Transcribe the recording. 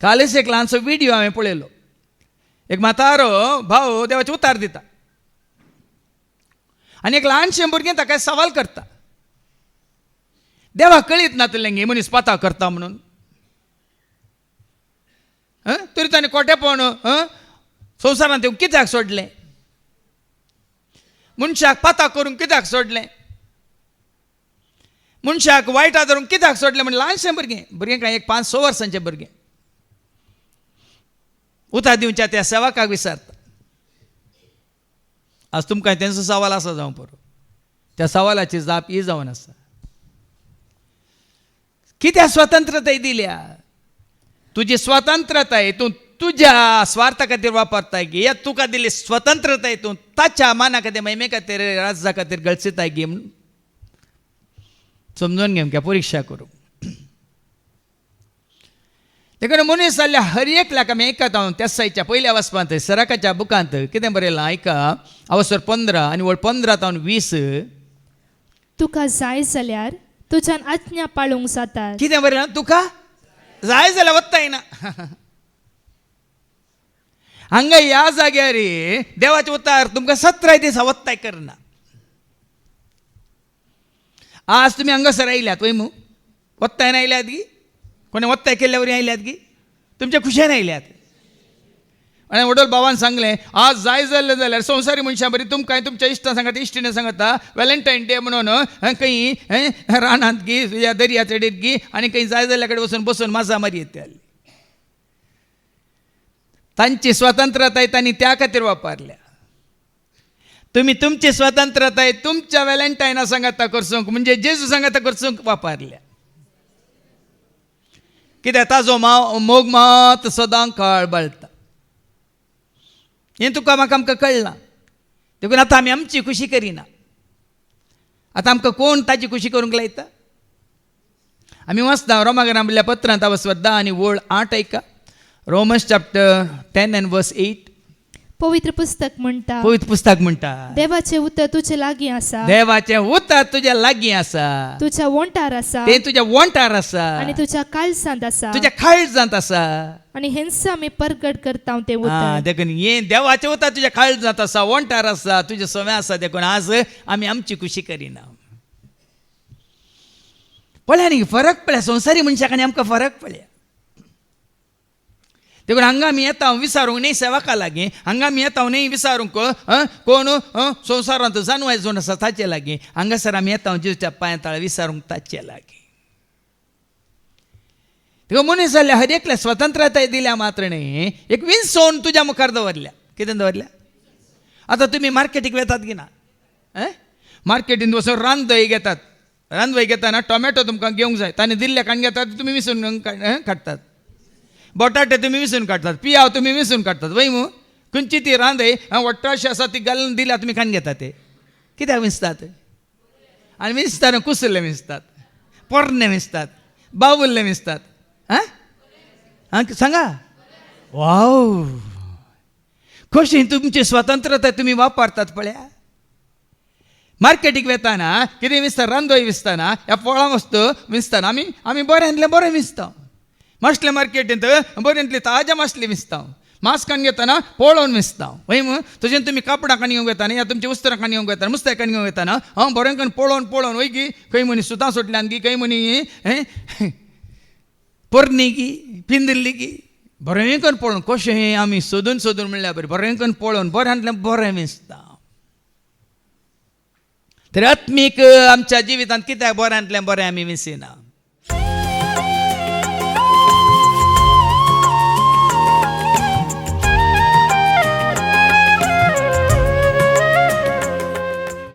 कालच एक ल्हानसो व्हिडिओ हांवें पळयलो. एक म्हातारो भाव देवाचे उतार दिता आनी एक ल्हानशें भुरगें ताका सवाल करता. देवाक कळीत नातलें गे मनीस पाता करता म्हणून. तरी ताणें कोटेपण संवसारांत येवंक कित्याक सोडलें? मनशाक पाता करूंक कित्याक सोडलें? मनशाक वायट धरूंक कित्याक सोडलें? म्हणजे ल्हानशें भुरगें काय एक 5-6 वर्सांचें भुरगें उतार दिवच्या त्या सेवकाक विचारता. आज तुमकां तेंचो सवाल आसा जावं पळय, त्या सवालाची जाप ही जावन आसा. कित्याक स्वतंत्रताय दिल्या? तुजी स्वतंत्रताय तूं तुज्या स्वार्था खातीर वापरताय गे, या तुका दिली स्वतंत्रताय तूं ताच्या माना खातीर महिमे खातीर राज्या खातीर गळसिताय गे म्हणून समजून घेवंक परीक्षा करूं. देखून मनीस जाल्ल्या हर एकल्याक आमी आयकता. हांव त्यासायच्या पयल्या वचपांत सराकाच्या बुकांत कितें बरयलां आयका. अवसर 15 आनी वळ 15-20. तुका जाय जाल्यार तुज्यान आज्ञा पाळूंक जाता. कितें बरयलां? तुका जाय जाल्यार वत्ता येना. हांगा ह्या जाग्यार देवाचे उतार तुमकां 17 दिसा वत्ताय करना. आज तुमी हांगासर आयल्यात वय मू वत्तायन आयल्यात गी? कोणी वत्ताय केल्ल्या वरी आयल्यात गी? तुमच्या खुशेन आयल्यात. आनी वडोल भावान सांगलें आज जाय जाल्लें जाल्यार संवसारी मनशां बरी तुमकां तुमच्या इश्टां सांगता इश्टिणें सांगता व्हॅलेंटायन डे म्हणून खंय रानांत गी या दर्या चेडीर गी आनी खंय जाय जाल्ल्या कडेन बसून माजा मारी येताली. तांची स्वतंत्रताय तांणी त्या खातीर वापरल्या. तुमी तुमची स्वतंत्रताय तुमच्या व्हॅलेंटायना सांगता करसूंक म्हणजे जेजू सांगता करसूंक वापरल्या. कित्याक ताजो मोग मात सदां काळ बाळटा. हें तुका म्हाका आमकां कळना. देखून आतां आमी आमची खुशी करिना. आतां आमकां कोण ताची खुशी करूंक लायता? आमी वाचता रोमागरांतल्या पत्रांत अवसर 10 आनी वळ 8 आयका. Romans chapter 10 and verse 8. पवित्र पुस्तक म्हणटा, पवित्र पुस्तक म्हणटा, देवाचे उतर तुजे लागीं आसा. देवाचें उतर तुज्या लागीं आसा. तुज्या वंटार आसा. तें तुज्या वंटार आसा. आनी तुज्या काळजांत आसा. तुज्या काळजांत आसा. आनी हेंच आमी परगट करता तें उतर. देखून हें देवाचें उतर तुज्या काळजांत आसा, वंटार आसा, तुजे सवय आसा. देखून आज आमी आमची खुशी करिना. पळया न्ही फरक पळया. संवसारी मनशाक आनी आमकां फरक पळया. देखून हांगा आमी येता विचारूंक न्ही सेवका लागीं. हांगा आमी येता न्ही विचारूंक कोण संवसारांत जानवाय जोन आसा ताचे लागीं. हांगासर आमी येता जेजूच्या पांया तळा विचारूंक ताचे लागीं. देखून मनीस जाल्ल्या हर एकल्या स्वतंत्रताय दिल्या मात्र न्ही एक विंचोवन तुज्या मुखार दवरल्या. कितें दवरल्या? आतां तुमी मार्केटीक वेतात की ना? मार्केटींत वचून रांदवय घेतात. रांदवय घेतना टोमॅटो तुमकां घेवंक जाय. ताणें दिल्ल्या काण घेतात तुमी विसरून काडटात. बटाटे तुमी विसरून काडटात. पियाव तुमी विसरून काडटात. वय मू खंयची ती रांदय वट्ट अशी आसा ती घालून दिल्या तुमी खान घेतात. ते कित्याक विंचतात? आनी विंचतना कुसले विंचतात, पोरणे विंचतात, बावुल्ले विंचतात. सांगा. वाव कशी तुमची स्वतंत्रताय तुमी वापरतात पळया. मार्केटीक वेताना कितें विंचता? रांदोय विंचतना ह्या फळां वस्तू विंचतना आमी बऱ्यांतलें बरें विंचता. मासले मार्केटींत बऱ्यांतली ताज्या मासली विंचता. मास कान घेतना पळोवन विंचता. वय मग तुजें तुमी कापडां कान घेवंक येताना या तुमची उस्तरां कान घेवंक येताना नुस्तें कान घेवंक येताना बरें करून पळोवन वय गी खंय म्हणी सुतां सुटल्यान गी खंय म्हणी पोरणी गी पिंदिल्ली गी बरें करून पळोवन कशें आमी सोदून म्हणल्यार बरें बरें करून पळोवन बऱ्यांतलें बरें विंचता. तर आत्मीक आमच्या जिवितांत कित्याक बऱ्यांतलें बरें आमी विंचिना?